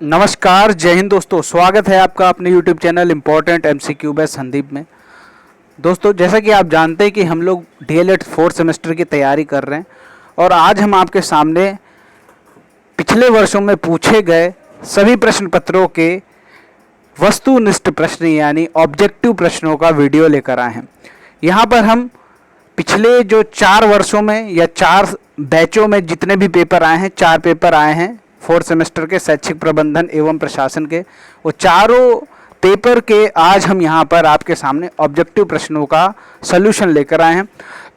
नमस्कार, जय हिंद दोस्तों। स्वागत है आपका अपने YouTube channel important MCQ by Sandeep में। दोस्तों, जैसा कि आप जानते हैं कि हम लोग DLED 4th सेमेस्टर की तैयारी कर रहे हैं और आज हम आपके सामने पिछले वर्षों में पूछे गए सभी प्रश्न पत्रों के वस्तुनिष्ठ प्रश्न यानी ऑब्जेक्टिव प्रश्नों का वीडियो लेकर आए हैं। यहाँ पर हम पिछले जो 4 वर्षों में या 4 बैचों में जितने भी पेपर आए हैं, 4 पेपर आए हैं 4th सेमेस्टर के शैक्षिक प्रबंधन एवं प्रशासन के, वो चारों पेपर के आज हम यहाँ पर आपके सामने ऑब्जेक्टिव प्रश्नों का सलूशन लेकर आए हैं।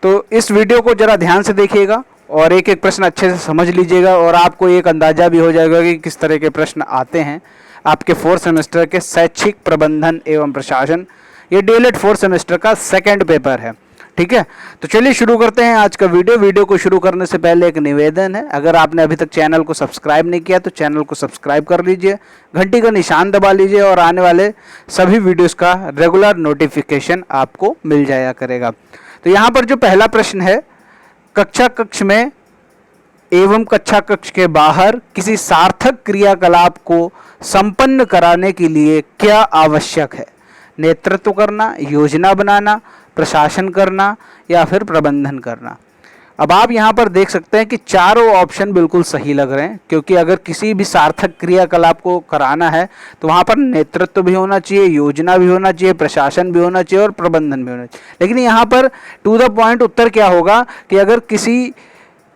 तो इस वीडियो को ज़रा ध्यान से देखिएगा और एक एक प्रश्न अच्छे से समझ लीजिएगा और आपको एक अंदाज़ा भी हो जाएगा कि किस तरह के प्रश्न आते हैं आपके 4th सेमेस्टर के शैक्षिक प्रबंधन एवं प्रशासन। ये DLED 4th सेमेस्टर का सेकेंड पेपर है। ठीक है, तो चलिए शुरू करते हैं आज का वीडियो को शुरू करने से पहले एक निवेदन है, अगर आपने अभी तक चैनल को सब्सक्राइब नहीं किया तो चैनल को सब्सक्राइब कर लीजिए, घंटी का निशान दबा लीजिए और आने वाले सभी वीडियोस का रेगुलर नोटिफिकेशन आपको मिल जाया करेगा। तो यहाँ पर जो पहला प्रश्न है, कक्षा कक्ष में एवं कक्षा कक्ष के बाहर किसी सार्थक क्रियाकलाप को संपन्न कराने के लिए क्या आवश्यक है? नेतृत्व करना, योजना बनाना, प्रशासन करना या फिर प्रबंधन करना। अब आप यहाँ पर देख सकते हैं कि चारों ऑप्शन बिल्कुल सही लग रहे हैं, क्योंकि अगर किसी भी सार्थक क्रियाकलाप को कराना है तो वहाँ पर नेतृत्व भी होना चाहिए, योजना भी होना चाहिए, प्रशासन भी होना चाहिए और प्रबंधन भी होना चाहिए। लेकिन यहाँ पर टू द पॉइंट उत्तर क्या होगा कि अगर किसी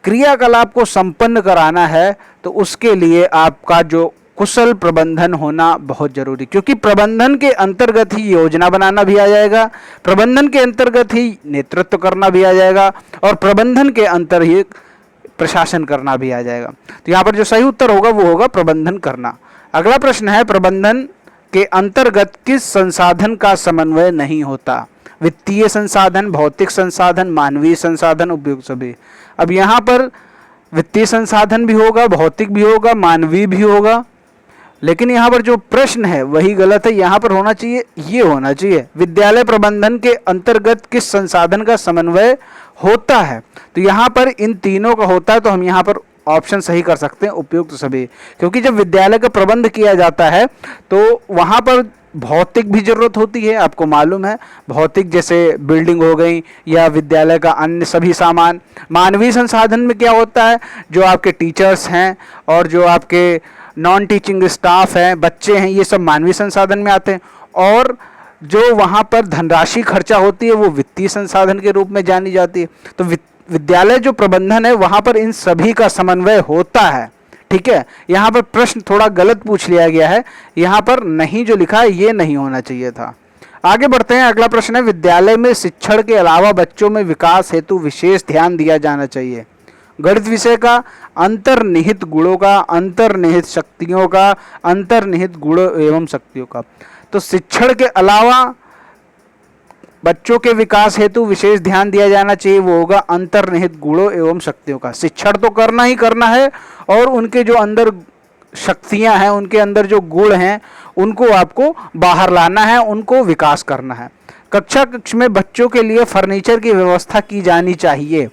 क्रियाकलाप को संपन्न कराना है तो उसके लिए आपका जो कुशल प्रबंधन होना बहुत जरूरी, क्योंकि प्रबंधन के अंतर्गत ही योजना बनाना भी आ जाएगा, प्रबंधन के अंतर्गत ही नेतृत्व करना भी आ जाएगा और प्रबंधन के अंतर ही प्रशासन करना भी आ जाएगा। तो यहाँ पर जो सही उत्तर होगा वो होगा प्रबंधन करना। अगला प्रश्न है, प्रबंधन के अंतर्गत किस संसाधन का समन्वय नहीं होता? वित्तीय संसाधन, भौतिक संसाधन, मानवीय संसाधन, उपयुक्त सभी। अब यहाँ पर वित्तीय संसाधन भी होगा, भौतिक भी होगा, मानवीय भी होगा, लेकिन यहाँ पर जो प्रश्न है वही गलत है। यहाँ पर होना चाहिए, ये होना चाहिए, विद्यालय प्रबंधन के अंतर्गत किस संसाधन का समन्वय होता है। तो यहाँ पर इन तीनों का होता है, तो हम यहाँ पर ऑप्शन सही कर सकते हैं, उपयुक्त सभी। क्योंकि जब विद्यालय का प्रबंध किया जाता है तो वहाँ पर भौतिक भी जरूरत होती है, आपको मालूम है, भौतिक जैसे बिल्डिंग हो गई या विद्यालय का अन्य सभी सामान। मानवीय संसाधन में क्या होता है, जो आपके टीचर्स हैं और जो आपके नॉन टीचिंग स्टाफ हैं, बच्चे हैं, ये सब मानवीय संसाधन में आते हैं। और जो वहाँ पर धनराशि खर्चा होती है वो वित्तीय संसाधन के रूप में जानी जाती है। तो विद्यालय जो प्रबंधन है वहाँ पर इन सभी का समन्वय होता है। ठीक है, यहाँ पर प्रश्न थोड़ा गलत पूछ लिया गया है, यहाँ पर नहीं जो लिखा है ये नहीं होना चाहिए था। आगे बढ़ते हैं, अगला प्रश्न है, विद्यालय में शिक्षण के अलावा बच्चों में विकास हेतु विशेष ध्यान दिया जाना चाहिए। गणित विषय का, अंतर्निहित गुणों का, अंतर्निहित शक्तियों का, अंतर्निहित गुणों एवं शक्तियों का। तो शिक्षण के अलावा बच्चों के विकास हेतु विशेष ध्यान दिया जाना चाहिए, वो होगा अंतर्निहित गुणों एवं शक्तियों का। शिक्षण तो करना ही करना है और उनके जो अंदर शक्तियां हैं, उनके अंदर जो गुण हैं, उनको आपको बाहर लाना है, उनको विकास करना है। कक्षा कक्ष में बच्चों के लिए फर्नीचर की व्यवस्था की जानी चाहिए।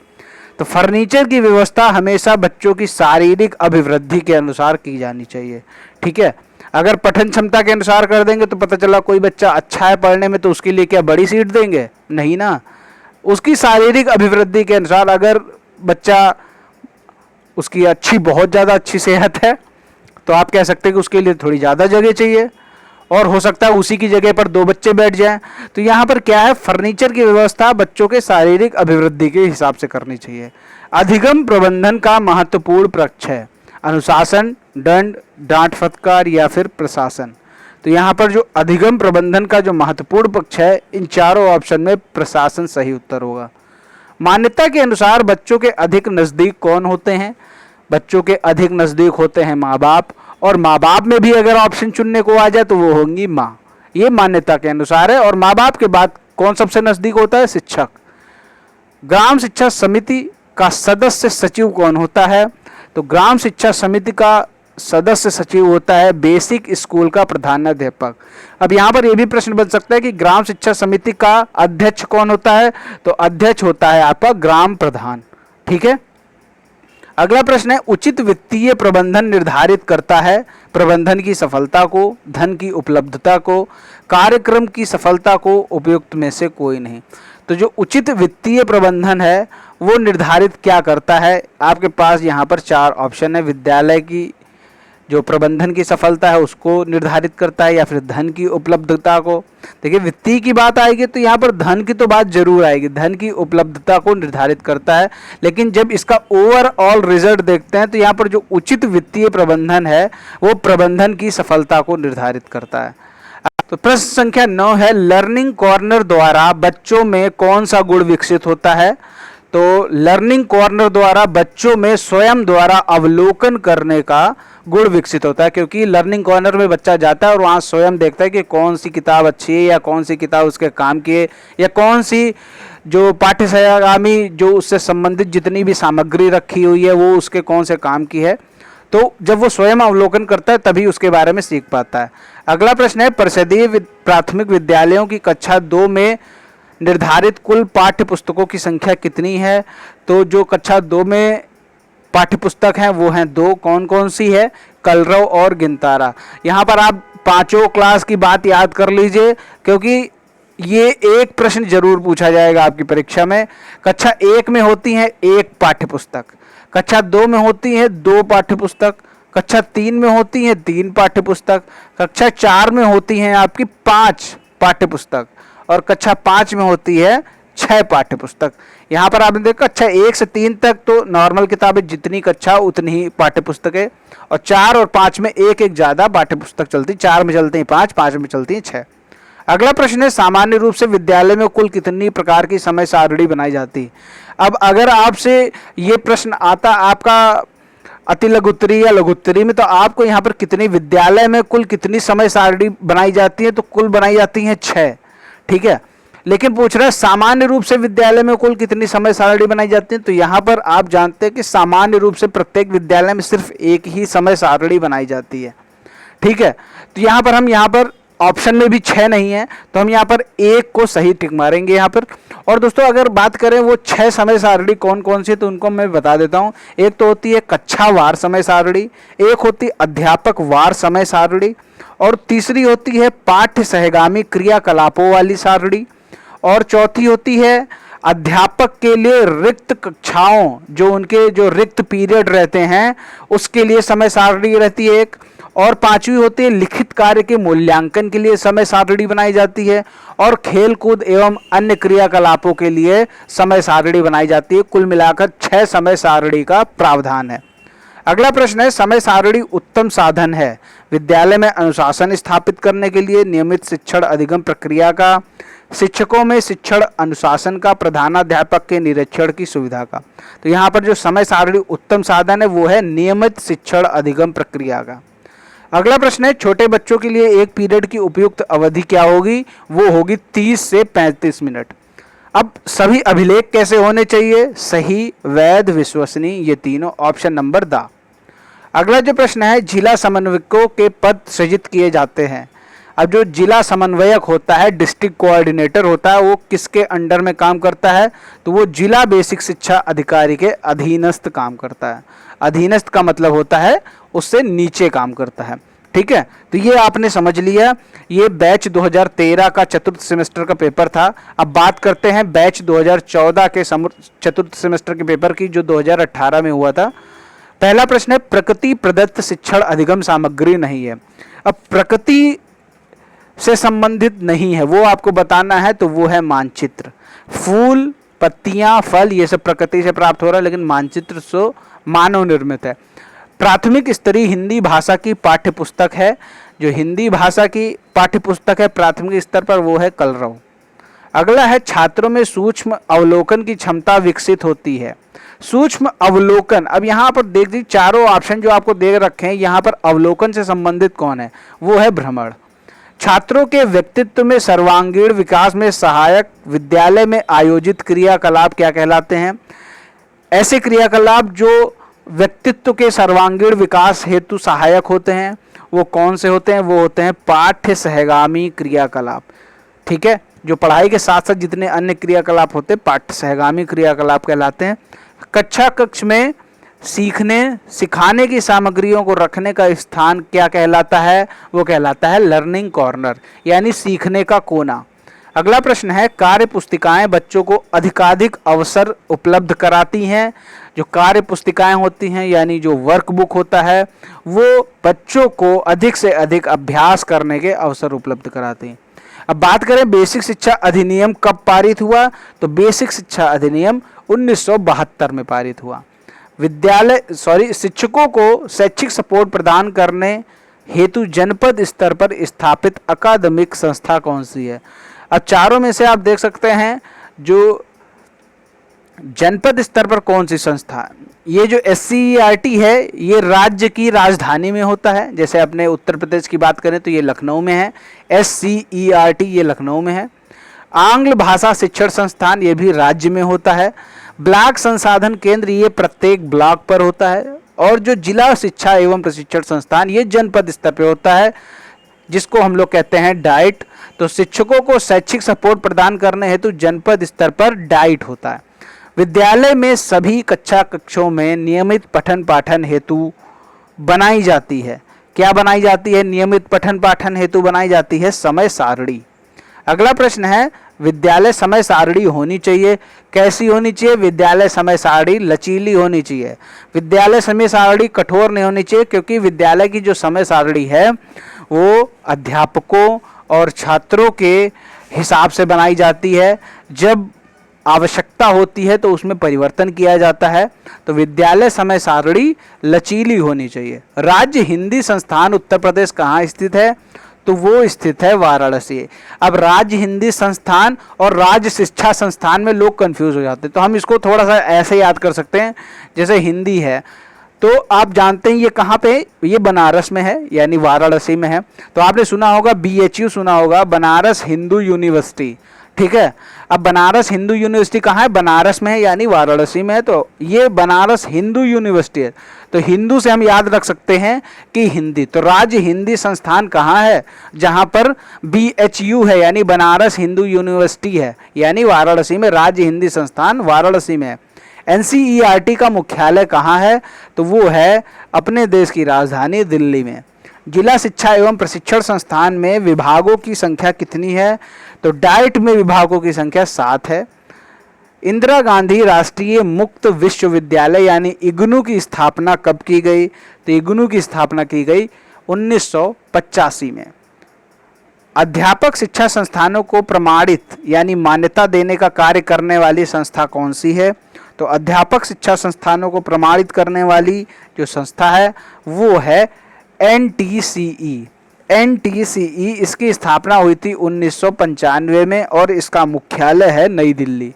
तो फर्नीचर की व्यवस्था हमेशा बच्चों की शारीरिक अभिवृद्धि के अनुसार की जानी चाहिए। ठीक है, अगर पठन क्षमता के अनुसार कर देंगे तो पता चला कोई बच्चा अच्छा है पढ़ने में तो उसके लिए क्या बड़ी सीट देंगे? नहीं ना, उसकी शारीरिक अभिवृद्धि के अनुसार। अगर बच्चा उसकी बहुत ज़्यादा अच्छी सेहत है तो आप कह सकते हैं कि उसके लिए थोड़ी ज़्यादा जगह चाहिए और हो सकता है उसी की जगह पर 2 बच्चे बैठ जाएं। तो यहाँ पर क्या है, फर्नीचर की व्यवस्था बच्चों के शारीरिक अभिवृद्धि के हिसाब से करनी चाहिए। अधिगम प्रबंधन का महत्वपूर्ण पक्ष है अनुशासन, दंड, डांट फटकार या फिर प्रशासन। तो यहाँ पर जो अधिगम प्रबंधन का जो महत्वपूर्ण पक्ष है, इन चारों ऑप्शन में प्रशासन सही उत्तर होगा। मान्यता के अनुसार बच्चों के अधिक नज़दीक कौन होते हैं? बच्चों के अधिक नज़दीक होते हैं माँ बाप, और माँ बाप में भी अगर ऑप्शन चुनने को आ जाए तो वो होंगी माँ। ये मान्यता के अनुसार है। और माँ बाप के बाद कौन सबसे नज़दीक होता है? शिक्षक। ग्राम शिक्षा समिति का सदस्य सचिव कौन होता है? तो ग्राम शिक्षा समिति का सदस्य सचिव होता है बेसिक स्कूल का प्रधानाध्यापक। अब यहाँ पर यह भी प्रश्न बन सकता है कि ग्राम शिक्षा समिति का अध्यक्ष कौन होता है? तो अध्यक्ष होता है आपका ग्राम प्रधान। ठीक है, अगला प्रश्न है, उचित वित्तीय प्रबंधन निर्धारित करता है प्रबंधन की सफलता को, धन की उपलब्धता को, कार्यक्रम की सफलता को, उपयुक्त में से कोई नहीं। तो जो उचित वित्तीय प्रबंधन है वो निर्धारित क्या करता है? आपके पास यहाँ पर 4 ऑप्शन है। विद्यालय की जो प्रबंधन की सफलता है उसको निर्धारित करता है, या फिर धन की उपलब्धता को। देखिए, वित्तीय की बात आएगी तो यहाँ पर धन की तो बात जरूर आएगी, धन की उपलब्धता को निर्धारित करता है। लेकिन जब इसका ओवरऑल रिजल्ट देखते हैं तो यहाँ पर जो उचित वित्तीय प्रबंधन है वो प्रबंधन की सफलता को निर्धारित करता है। तो प्रश्न संख्या 9 है, लर्निंग कॉर्नर द्वारा बच्चों में कौन सा गुण विकसित होता है? तो लर्निंग कॉर्नर द्वारा बच्चों में स्वयं द्वारा अवलोकन करने का गुण विकसित होता है, क्योंकि लर्निंग कॉर्नर में बच्चा जाता है और वहाँ स्वयं देखता है कि कौन सी किताब अच्छी है, या कौन सी किताब उसके काम की है, या कौन सी जो पाठ्य सहगामी जो उससे संबंधित जितनी भी सामग्री रखी हुई है वो उसके कौन से काम की है। तो जब वो स्वयं अवलोकन करता है तभी उसके बारे में सीख पाता है। अगला प्रश्न है, परिषदीय प्राथमिक विद्यालयों की कक्षा 2 में निर्धारित कुल पाठ्य पुस्तकों की संख्या कितनी है? तो जो कक्षा 2 में पाठ्य पुस्तक हैं वो हैं 2। कौन कौन सी है? कलरव और गिनतारा। यहाँ पर आप पांचों क्लास की बात याद कर लीजिए, क्योंकि ये एक प्रश्न जरूर पूछा जाएगा आपकी परीक्षा में। कक्षा 1 में होती है 1 पाठ्य पुस्तक, कक्षा 2 में होती है 2 पाठ्य पुस्तक, कक्षा 3 में होती है 3 पाठ्य पुस्तक, कक्षा 4 में होती हैं आपकी 5 पाठ्य पुस्तक, और कक्षा 5 में होती है 6 पाठ्य पुस्तक। यहाँ पर आपने देखा कक्षा 1 से 3 तक तो नॉर्मल किताबें जितनी कक्षा उतनी ही पाठ्य पुस्तकें, और 4 और 5 में एक एक ज़्यादा पाठ्य पुस्तक चलती, 4 में चलती हैं 5, 5 में चलती हैं 6। अगला प्रश्न है, सामान्य रूप से विद्यालय में कुल कितनी प्रकार की समय सारणी बनाई जाती है? अब अगर आपसे ये प्रश्न आता आपका अति लघुत्तरी या लघुत्तरी में, तो आपको यहाँ पर कितनी विद्यालय में कुल कितनी समय सारणी बनाई जाती है? तो कुल बनाई जाती हैं 6, ठीक है। लेकिन पूछ रहा है सामान्य रूप से विद्यालय में कुल कितनी समय सारणी बनाई जाती है? तो यहाँ पर आप जानते हैं कि सामान्य रूप से प्रत्येक विद्यालय में सिर्फ एक ही समय सारणी बनाई जाती है, ठीक है। तो यहाँ पर ऑप्शन में भी 6 नहीं है, तो हम यहाँ पर 1 को सही टिक मारेंगे यहाँ पर। और दोस्तों अगर बात करें वो 6 समय सारणी कौन कौन सी है, तो उनको मैं बता देता हूँ। एक तो होती है कक्षा वार समय सारणी, एक होती है अध्यापक वार समय सारणी, और तीसरी होती है पाठ्य सहगामी क्रियाकलापों वाली सारणी, और चौथी होती है अध्यापक के लिए रिक्त कक्षाओं, जो उनके जो रिक्त पीरियड रहते हैं उसके लिए समय सारणी रहती है एक, और 5वीं होती है लिखित कार्य के मूल्यांकन के लिए समय सारणी बनाई जाती है, और खेल कूद एवं अन्य क्रियाकलापों के लिए समय सारणी बनाई जाती है। कुल मिलाकर 6 समय सारणी का प्रावधान है। अगला प्रश्न है, समय सारणी उत्तम साधन है विद्यालय में अनुशासन स्थापित करने के लिए, नियमित शिक्षण अधिगम प्रक्रिया का, शिक्षकों में शिक्षण अनुशासन का, प्रधानाध्यापक के निरीक्षण की सुविधा का। तो यहाँ पर जो समय सारणी उत्तम साधन है वो है नियमित शिक्षण अधिगम प्रक्रिया का। अगला प्रश्न है, छोटे बच्चों के लिए एक पीरियड की उपयुक्त अवधि क्या होगी? वो होगी 30 से 35 मिनट। अब सभी अभिलेख कैसे होने चाहिए? सही, वैध, विश्वसनीय, ये तीनों। Option number the. अगला जो प्रश्न है, जिला समन्वयकों के पद सृजित किए जाते हैं। अब जो जिला समन्वयक होता है, डिस्ट्रिक्ट कोऑर्डिनेटर होता है, वो किसके अंडर में काम करता है? तो वो जिला बेसिक शिक्षा अधिकारी के अधीनस्थ काम करता है। अधीनस्थ का मतलब होता है उससे नीचे काम करता है, ठीक है। तो ये आपने समझ लिया। ये बैच 2013 का चतुर्थ सेमेस्टर का पेपर था। अब बात करते हैं बैच 2014 के चतुर्थ सेमेस्टर के पेपर की, जो 2018 में हुआ था। पहला प्रश्न है, प्रकृति प्रदत्त शिक्षण अधिगम सामग्री नहीं है। अब प्रकृति से संबंधित नहीं है वो आपको बताना है, तो वो है मानचित्र। फूल, पत्तियां, फल, ये सब प्रकृति से प्राप्त हो रहा है, लेकिन मानचित्र सो मानव निर्मित है। प्राथमिक स्तरीय हिंदी भाषा की पाठ्य पुस्तक है, जो हिंदी भाषा की पाठ्य पुस्तक है प्राथमिक स्तर पर, वो है कलरव। अगला है, छात्रों में सूक्ष्म अवलोकन की क्षमता विकसित होती है। सूक्ष्म अवलोकन, अब यहाँ पर देख दीजिए चारों ऑप्शन जो आपको दे रखे हैं, यहाँ पर अवलोकन से संबंधित कौन है? वो है भ्रमण। छात्रों के व्यक्तित्व में सर्वांगीण विकास में सहायक विद्यालय में आयोजित क्रियाकलाप क्या कहलाते हैं? ऐसे क्रियाकलाप जो व्यक्तित्व के सर्वांगीण विकास हेतु सहायक होते हैं, वो कौन से होते हैं? वो होते हैं पाठ्य सहगामी क्रियाकलाप, ठीक है। जो पढ़ाई के साथ साथ जितने अन्य क्रियाकलाप होते हैं पाठ्य सहगामी क्रियाकलाप कहलाते हैं। कक्षा कक्ष में सीखने सिखाने की सामग्रियों को रखने का स्थान क्या कहलाता है? वो कहलाता है लर्निंग कॉर्नर, यानी सीखने का कोना। अगला प्रश्न है, कार्य पुस्तिकाएं बच्चों को अधिकाधिक अवसर उपलब्ध कराती हैं। जो कार्य पुस्तिकाएं होती हैं यानी जो वर्कबुक होता है वो बच्चों को अधिक से अधिक अभ्यास करने के अवसर उपलब्ध कराती हैं। अब बात करें बेसिक शिक्षा अधिनियम कब पारित हुआ? तो बेसिक शिक्षा अधिनियम 1972 में पारित हुआ। शिक्षकों को शैक्षिक सपोर्ट प्रदान करने हेतु जनपद स्तर पर स्थापित अकादमिक संस्था कौन सी है? अब चारों में से आप देख सकते हैं जो जनपद स्तर पर कौन सी संस्था, ये जो SCERT है ये राज्य की राजधानी में होता है। जैसे अपने उत्तर प्रदेश की बात करें तो ये लखनऊ में है, SCERT ये लखनऊ में है। आंग्ल भाषा शिक्षण संस्थान ये भी राज्य में होता है। ब्लॉक संसाधन केंद्र ये प्रत्येक ब्लॉक पर होता है। और जो जिला शिक्षा एवं प्रशिक्षण संस्थान ये जनपद स्तर पर होता है, जिसको हम लोग कहते हैं डाइट। तो शिक्षकों को शैक्षिक सपोर्ट प्रदान करने हेतु जनपद स्तर पर डाइट होता है। विद्यालय में सभी कक्षों में नियमित पठन पाठन हेतु बनाई जाती है। क्या बनाई जाती है? नियमित पठन पाठन हेतु बनाई जाती है समय सारणी। अगला प्रश्न है, विद्यालय समय सारणी होनी चाहिए। कैसी होनी चाहिए? विद्यालय समय सारणी लचीली होनी चाहिए। विद्यालय समय सारणी कठोर नहीं होनी चाहिए, क्योंकि विद्यालय की जो समय सारणी है वो अध्यापकों और छात्रों के हिसाब से बनाई जाती है। जब आवश्यकता होती है तो उसमें परिवर्तन किया जाता है। तो विद्यालय समय सारणी लचीली होनी चाहिए। राज्य हिंदी संस्थान उत्तर प्रदेश कहाँ स्थित है? तो वो स्थित है वाराणसी। अब राज्य हिंदी संस्थान और राज्य शिक्षा संस्थान में लोग कंफ्यूज हो जाते हैं, तो हम इसको थोड़ा सा ऐसे याद कर सकते हैं। जैसे हिंदी है तो आप जानते हैं ये कहाँ पे? ये बनारस में है, यानी वाराणसी में है। तो आपने सुना होगा BHU, सुना होगा बनारस हिंदू यूनिवर्सिटी, ठीक है। अब बनारस हिंदू यूनिवर्सिटी कहाँ है? बनारस में है, यानी वाराणसी में है। तो ये बनारस हिंदू यूनिवर्सिटी है। तो हिंदू से हम याद रख सकते हैं कि हिंदी। तो राज्य हिंदी संस्थान कहाँ है? जहाँ पर BHU है, यानी बनारस हिंदू यूनिवर्सिटी है, यानी वाराणसी में। राज्य हिंदी संस्थान वाराणसी में है। NCERT का मुख्यालय कहाँ है? तो वो है अपने देश की राजधानी दिल्ली में। जिला शिक्षा एवं प्रशिक्षण संस्थान में विभागों की संख्या कितनी है? तो डाइट में विभागों की संख्या 7 है। इंदिरा गांधी राष्ट्रीय मुक्त विश्वविद्यालय यानी इग्नू की स्थापना कब की गई? तो इग्नू की स्थापना की गई 1985 में। अध्यापक शिक्षा संस्थानों को प्रमाणित यानी मान्यता देने का कार्य करने वाली संस्था कौन सी है? तो अध्यापक शिक्षा संस्थानों को प्रमाणित करने वाली जो संस्था है वो है NTCE। NTCE इसकी स्थापना हुई थी 1995 में और इसका मुख्यालय है नई दिल्ली,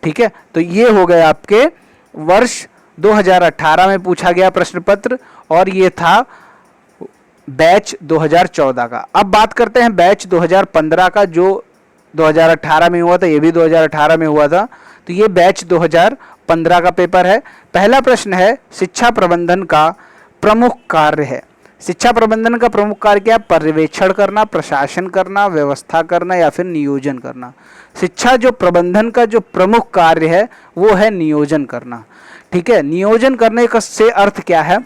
ठीक है। तो ये हो गए आपके वर्ष 2018 में पूछा गया प्रश्न पत्र, और ये था बैच 2014 का। अब बात करते हैं बैच 2015 का, जो 2018 में हुआ था, ये भी 2018 में हुआ था। तो ये बैच 2015 का पेपर है। पहला प्रश्न है, शिक्षा प्रबंधन का प्रमुख कार्य है। शिक्षा प्रबंधन का प्रमुख कार्य क्या? पर्यवेक्षण करना, प्रशासन करना, व्यवस्था करना या फिर नियोजन करना। शिक्षा जो प्रबंधन का जो प्रमुख कार्य है वो है नियोजन करना, ठीक है। नियोजन करने का से अर्थ क्या है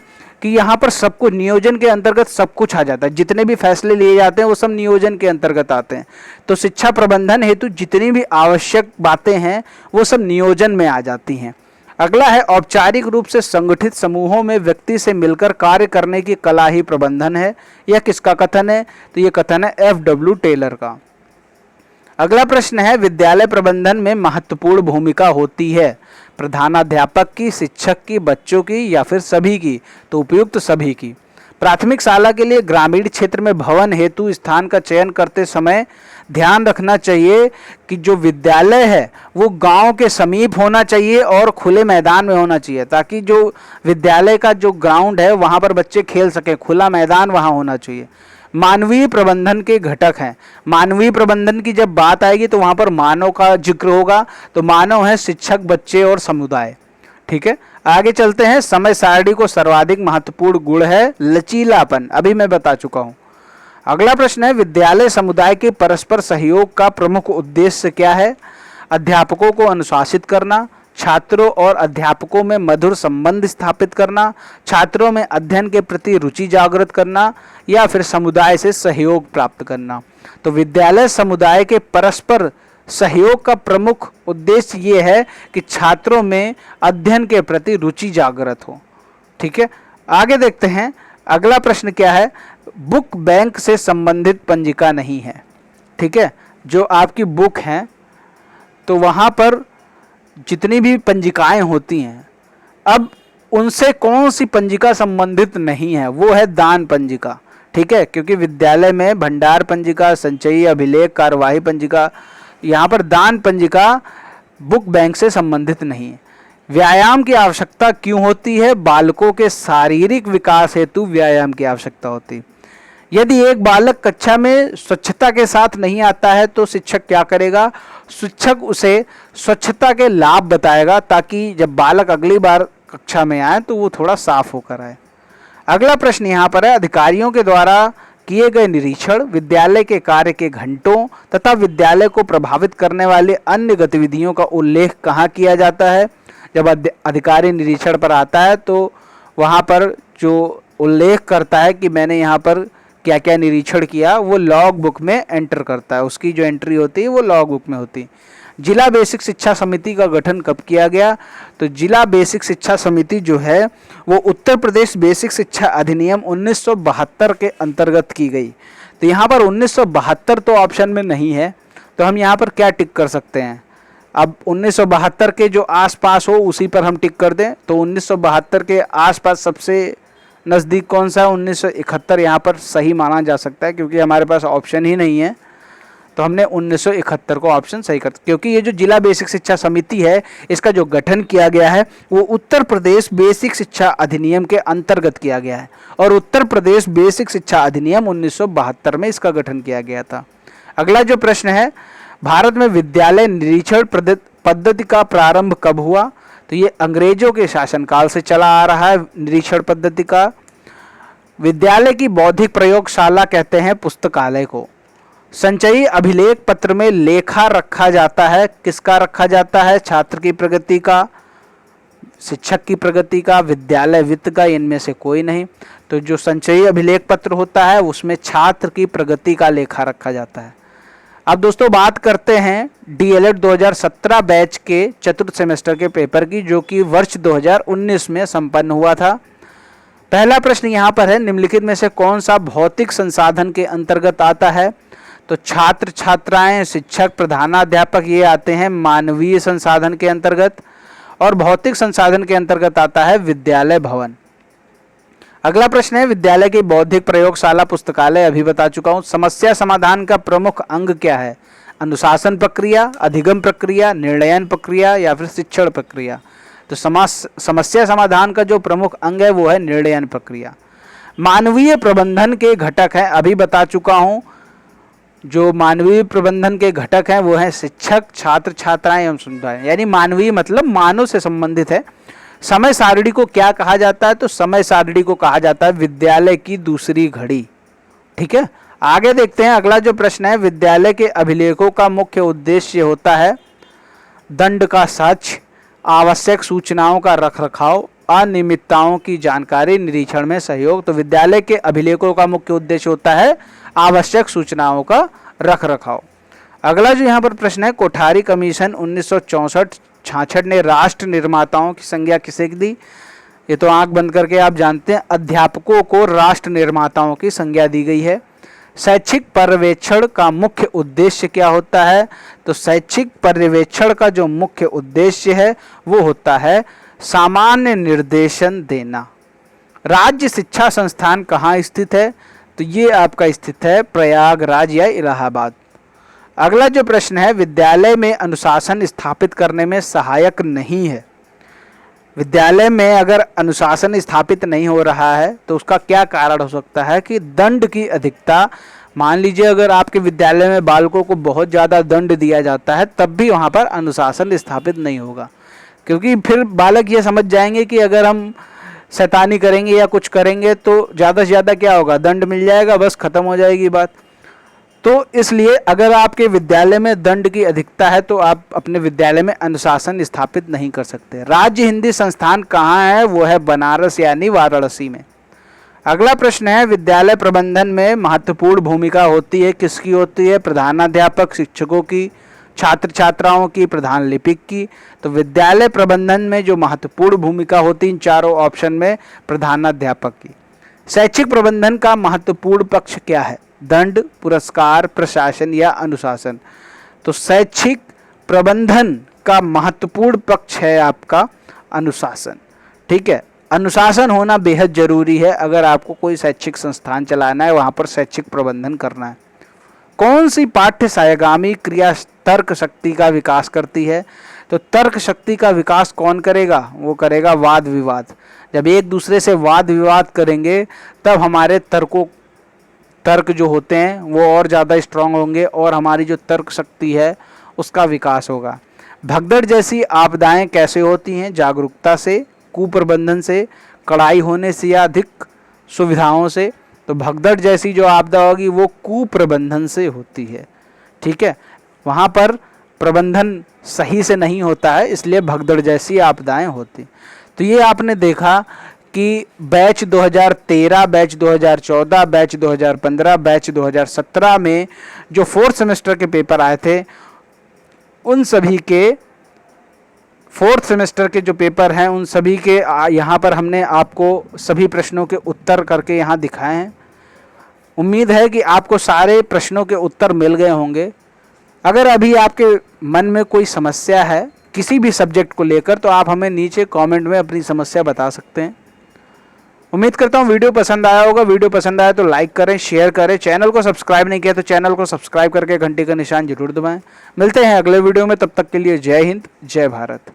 कि यहाँ पर सब कुछ नियोजन के अंतर्गत सब कुछ आ जाता है। जितने भी फैसले लिए जाते हैं वो सब नियोजन के अंतर्गत आते हैं। तो शिक्षा प्रबंधन हेतु जितनी भी आवश्यक बातें हैं वो सब नियोजन में आ जाती हैं। अगला है, औपचारिक रूप से संगठित समूहों में व्यक्ति से मिलकर कार्य करने की कला ही प्रबंधन है। यह किसका कथन है? तो ये कथन है FW टेलर का। अगला प्रश्न है, विद्यालय प्रबंधन में महत्वपूर्ण भूमिका होती है प्रधानाध्यापक की, शिक्षक की, बच्चों की या फिर सभी की? तो उपयुक्त सभी की। प्राथमिक शाला के लिए ग्रामीण क्षेत्र में भवन हेतु स्थान का चयन करते समय ध्यान रखना चाहिए कि जो विद्यालय है वो गांव के समीप होना चाहिए और खुले मैदान में होना चाहिए, ताकि जो विद्यालय का जो ग्राउंड है वहाँ पर बच्चे खेल सकें, खुला मैदान वहाँ होना चाहिए। मानवीय प्रबंधन के घटक हैं। मानवीय प्रबंधन की जब बात आएगी तो वहाँ पर मानव का जिक्र होगा। तो मानव है शिक्षक, बच्चे और समुदाय, ठीक है। आगे चलते हैं, समय सारणी को सर्वाधिक महत्वपूर्ण गुण है लचीलापन। अभी मैं बता चुका हूँ। अगला प्रश्न है, विद्यालय समुदाय के परस्पर सहयोग का प्रमुख उद्देश्य क्या है? अध्यापकों को अनुशासित करना, छात्रों और अध्यापकों में मधुर संबंध स्थापित करना, छात्रों में अध्ययन के प्रति रुचि जागृत करना, या फिर समुदाय से सहयोग प्राप्त करना। तो विद्यालय समुदाय के परस्पर सहयोग का प्रमुख उद्देश्य ये है कि छात्रों में अध्ययन के प्रति रुचि जागृत हो। ठीक है, आगे देखते हैं। अगला प्रश्न क्या है? बुक बैंक से संबंधित पंजिका नहीं है। ठीक है, जो आपकी बुक हैं तो वहाँ पर जितनी भी पंजिकाएं होती हैं, अब उनसे कौन सी पंजिका संबंधित नहीं है? वो है दान पंजिका। ठीक है, क्योंकि विद्यालय में भंडार पंजिका, संचयी अभिलेख, कार्यवाही पंजिका, यहाँ पर दान पंजिका बुक बैंक से संबंधित नहीं है। व्यायाम की आवश्यकता क्यों होती है? बालकों के शारीरिक विकास हेतु व्यायाम की आवश्यकता होती है। यदि एक बालक कक्षा में स्वच्छता के साथ नहीं आता है तो शिक्षक क्या करेगा? शिक्षक उसे स्वच्छता के लाभ बताएगा ताकि जब बालक अगली बार कक्षा में आए तो वो थोड़ा साफ होकर आए। अगला प्रश्न यहाँ पर है, अधिकारियों के द्वारा किए गए निरीक्षण, विद्यालय के कार्य के घंटों तथा विद्यालय को प्रभावित करने वाले अन्य गतिविधियों का उल्लेख कहाँ किया जाता है? जब अधिकारी निरीक्षण पर आता है तो वहाँ पर जो उल्लेख करता है कि मैंने यहाँ पर क्या क्या निरीक्षण किया, वो लॉग बुक में एंटर करता है। उसकी जो एंट्री होती है वो लॉग बुक में होती है। जिला बेसिक शिक्षा समिति का गठन कब किया गया? तो जिला बेसिक शिक्षा समिति जो है वो उत्तर प्रदेश बेसिक शिक्षा अधिनियम 1972 के अंतर्गत की गई। तो यहाँ पर 1972 तो ऑप्शन में नहीं है, तो हम यहाँ पर क्या टिक कर सकते हैं? अब 1972 के जो आसपास हो उसी पर हम टिक कर दें। तो 1972 के आसपास सबसे नज़दीक कौन सा है? 1971 यहाँ पर सही माना जा सकता है, क्योंकि हमारे पास ऑप्शन ही नहीं है। तो हमने 1971 को ऑप्शन सही कर, क्योंकि ये जो जिला बेसिक शिक्षा समिति है इसका जो गठन किया गया है वो उत्तर प्रदेश बेसिक शिक्षा अधिनियम के अंतर्गत किया गया है, और उत्तर प्रदेश बेसिक शिक्षा अधिनियम 1972 में इसका गठन किया गया था। अगला जो प्रश्न है, भारत में विद्यालय निरीक्षण पद्धति का प्रारंभ कब हुआ? तो ये अंग्रेजों के शासनकाल से चला आ रहा है निरीक्षण पद्धति का। विद्यालय की बौद्धिक प्रयोगशाला कहते हैं पुस्तकालय को। संचयी अभिलेख पत्र में लेखा रखा जाता है, किसका रखा जाता है? छात्र की प्रगति का, शिक्षक की प्रगति का, विद्यालय वित्त का, इनमें से कोई नहीं। तो जो संचयी अभिलेख पत्र होता है उसमें छात्र की प्रगति का लेखा रखा जाता है। अब दोस्तों बात करते हैं डीएलएड 2017 बैच के चतुर्थ सेमेस्टर के पेपर की, जो कि वर्ष 2019 में संपन्न हुआ था। पहला प्रश्न यहाँ पर है, निम्नलिखित में से कौन सा भौतिक संसाधन के अंतर्गत आता है? तो छात्र छात्राएं, शिक्षक, प्रधानाध्यापक ये आते हैं मानवीय संसाधन के अंतर्गत, और भौतिक संसाधन के अंतर्गत आता है विद्यालय भवन। अगला प्रश्न है, विद्यालय की बौद्धिक प्रयोगशाला पुस्तकालय अभी बता चुका हूँ। समस्या समाधान का प्रमुख अंग क्या है? अनुशासन प्रक्रिया, अधिगम प्रक्रिया, निर्णयन प्रक्रिया, या फिर शिक्षण प्रक्रिया? तो समस्या समाधान का जो प्रमुख अंग है वो है निर्णयन प्रक्रिया। मानवीय प्रबंधन के घटक हैं, अभी बता चुका हूँ। जो मानवीय प्रबंधन के घटक हैं वो हैं शिक्षक, छात्र छात्राएं एवं समुदाय, यानी मानवीय मतलब मानव से संबंधित है। समय सारणी को क्या कहा जाता है? तो समय सारणी को कहा जाता है विद्यालय की दूसरी घड़ी। ठीक है, आगे देखते हैं। अगला जो प्रश्न है, विद्यालय के अभिलेखों का मुख्य उद्देश्य होता है दंड का सच, आवश्यक सूचनाओं का रखरखाव, अनियमितताओं की जानकारी, निरीक्षण में सहयोग। तो विद्यालय के अभिलेखों का मुख्य उद्देश्य होता है आवश्यक सूचनाओं का रखरखाव। अगला जो यहाँ पर प्रश्न है, कोठारी कमीशन 1964-66 ने राष्ट्र निर्माताओं की संज्ञा किसे दी? ये तो आंख बंद करके आप जानते हैं, अध्यापकों को राष्ट्र निर्माताओं की संज्ञा दी गई है। शैक्षिक पर्यवेक्षण का मुख्य उद्देश्य क्या होता है? तो शैक्षिक पर्यवेक्षण का जो मुख्य उद्देश्य है वो होता है सामान्य निर्देशन देना। राज्य शिक्षा संस्थान कहाँ स्थित है? तो ये आपका स्थित है प्रयागराज या इलाहाबाद। अगला जो प्रश्न है, विद्यालय में अनुशासन स्थापित करने में सहायक नहीं है। विद्यालय में अगर अनुशासन स्थापित नहीं हो रहा है तो उसका क्या कारण हो सकता है? कि दंड की अधिकता। मान लीजिए अगर आपके विद्यालय में बालकों को बहुत ज़्यादा दंड दिया जाता है तब भी वहाँ पर अनुशासन स्थापित नहीं होगा, क्योंकि फिर बालक ये समझ जाएंगे कि अगर हम शैतानी करेंगे या कुछ करेंगे तो ज़्यादा से ज़्यादा क्या होगा, दंड मिल जाएगा, बस ख़त्म हो जाएगी बात। तो इसलिए अगर आपके विद्यालय में दंड की अधिकता है तो आप अपने विद्यालय में अनुशासन स्थापित नहीं कर सकते। राज्य हिंदी संस्थान कहाँ है? वो है बनारस यानी वाराणसी में। अगला प्रश्न है, विद्यालय प्रबंधन में महत्वपूर्ण भूमिका होती है, किसकी होती है? प्रधानाध्यापक, शिक्षकों की, छात्र छात्राओं की, प्रधान लिपिक की। तो विद्यालय प्रबंधन में जो महत्वपूर्ण भूमिका होती है इन चारों ऑप्शन में प्रधानाध्यापक की। शैक्षिक प्रबंधन का महत्वपूर्ण पक्ष क्या है? दंड, पुरस्कार, प्रशासन या अनुशासन? तो शैक्षिक प्रबंधन का महत्वपूर्ण पक्ष है आपका अनुशासन। ठीक है, अनुशासन होना बेहद जरूरी है अगर आपको कोई शैक्षिक संस्थान चलाना है, वहाँ पर शैक्षिक प्रबंधन करना है। कौन सी पाठ्य सहायगामी क्रिया तर्क शक्ति का विकास करती है? तो तर्क शक्ति का विकास कौन करेगा? वो करेगा वाद विवाद। जब एक दूसरे से वाद विवाद करेंगे तब हमारे तर्क जो होते हैं वो और ज़्यादा स्ट्रांग होंगे और हमारी जो तर्क शक्ति है उसका विकास होगा। भगदड़ जैसी आपदाएं कैसे होती हैं? जागरूकता से, कुप्रबंधन से, कड़ाई होने से या अधिक सुविधाओं से? तो भगदड़ जैसी जो आपदा होगी वो कुप्रबंधन से होती है। ठीक है, वहाँ पर प्रबंधन सही से नहीं होता है, इसलिए भगदड़ जैसी आपदाएं होती। तो ये आपने देखा कि बैच 2013, बैच 2014, बैच 2015, बैच 2017 में जो 4th सेमेस्टर के पेपर आए थे उन सभी के 4th सेमेस्टर के जो पेपर हैं उन सभी के यहाँ पर हमने आपको सभी प्रश्नों के उत्तर करके यहाँ दिखाए हैं। उम्मीद है कि आपको सारे प्रश्नों के उत्तर मिल गए होंगे। अगर अभी आपके मन में कोई समस्या है किसी भी सब्जेक्ट को लेकर तो आप हमें नीचे कमेंट में अपनी समस्या बता सकते हैं। उम्मीद करता हूँ वीडियो पसंद आया होगा। वीडियो पसंद आया तो लाइक करें, शेयर करें। चैनल को सब्सक्राइब नहीं किया तो चैनल को सब्सक्राइब करके घंटी का निशान जरूर दबाएं। मिलते हैं अगले वीडियो में, तब तक के लिए जय हिंद, जय भारत।